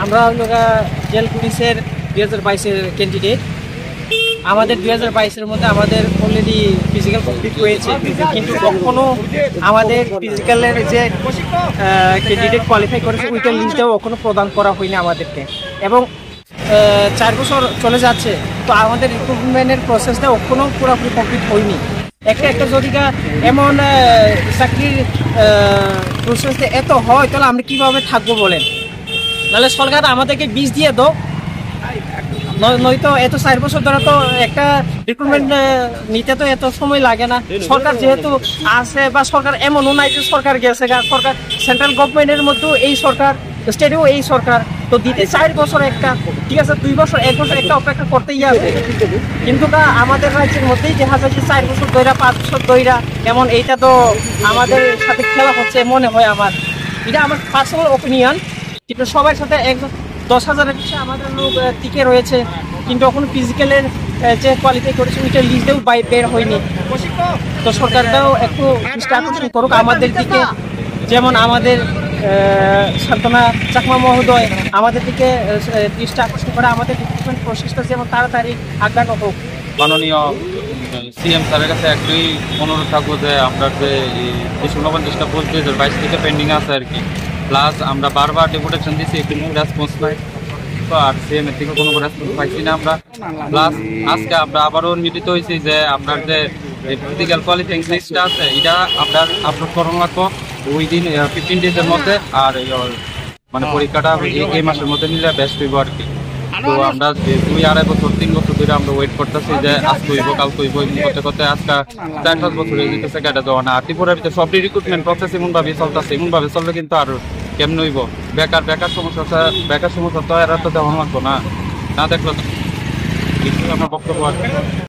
আমরা হলো জেল পুলিশের 2022-এর ক্যান্ডিডেট। আমাদের 2022-এর মধ্যে আমাদের অলরেডি ফিজিক্যাল কমপ্লিট হয়েছে, কিন্তু কখনো আমাদের ফিজিক্যালের যে ক্যান্ডিডেট কোয়ালিফাই করেছে ওইটার লিস্টটাও কখনো প্রদান করা হয়নি আমাদেরকে। এবং 4 বছর চলে যাচ্ছে, তো আমাদের রিক্রুটমেন্টের প্রসেসটা কখনো পুরোপুরি কমপ্লিট হয়নি। একটা যদি এমন চাকরির প্রসেসটা এত হয়, তাহলে আমরা কীভাবে থাকবো বলেন? নাহলে সরকার আমাদেরকে বীজ দিয়ে দাও, নয়তো এত 4 বছর ধরে তো একটা রিক্রুটমেন্ট নিতে তো এত সময় লাগে না। সরকার যেহেতু আছে, বা সরকার এমনও নাই যে সরকার গেছে, সরকার সেন্ট্রাল গভর্নমেন্টের মধ্যেও এই সরকার, স্টেটেও এই সরকার, তো দিতে 4 বছর একটা, ঠিক আছে 2 বছর 1 বছর একটা অপেক্ষা করতেই হবে। কিন্তু আমাদের রাজ্যের মধ্যেই দেখা যায় যে 4 বছর ধরে 5 বছর ধরে এমন, এইটা তো আমাদের সাথে খেলা হচ্ছে মনে হয় আমার। এটা আমার পার্সোনাল ওপিনিয়ন। কিন্তু সবার সাথে 10,000-এর বেশি আমাদের লোক টিকে রয়েছে, কিন্তু এখন ফিজিক্যালের যে কোয়ালিফাই করেছে ওইটা লিস্টেও বের হয়নি। তো সরকারটাও একটু দৃষ্টি আকর্ষণ করুক আমাদের দিকে, যেমন আমাদের সান্ত্বনা চাকমা মহোদয় আমাদের দিকে দৃষ্টি আকর্ষণ করে আমাদের রিক্রুটমেন্ট প্রসেসটা যেমন তাড়াতাড়ি আগানো হোক। মাননীয় সিএম স্যারের কাছে একটাই অনুরোধ থাকবো যে আমরা যে 49টা পোস্ট 2022 থেকে পেন্ডিং আছে আর কি, প্লাস আমরা বারবার ডেপুটেশন দিচ্ছি, কোনো রেসপন্স নাই, আর সিএম এর থেকে কোনো রেসপন্স পাইছি না আমরা। প্লাস আজকে আমরা আবারও নিয়োজিত হয়েছি যে আপনার যে ফিজিক্যাল কোয়ালিফাইং লিস্টটা আছে এটা আপনার আপলোড করানো লাগবো উইদিন 15 ডেজের মধ্যে। আর মানে পরীক্ষাটা এই মাসের মধ্যে নিলে বেস্ট হইব আর কি। তো আমরা 2-2.5 বছর 3 বছর ধরে আমরা ওয়েট করতেছি যে আজকে হইব কালকে হইব, করতে করতে আজকে 4-5 বছর হয়ে যেতেছে গাড়ি দেওয়া না। আর ত্রিপুরার ভিতরে সব রিক্রুটমেন্ট প্রসেস এমনভাবে চলতেছে, এমনভাবে চললে কিন্তু আর কেমন হইব? বেকার সমস্যা তো এরা তো দেওয়া লাগবো না, না দেখলো তো আমার বক্তব্য আর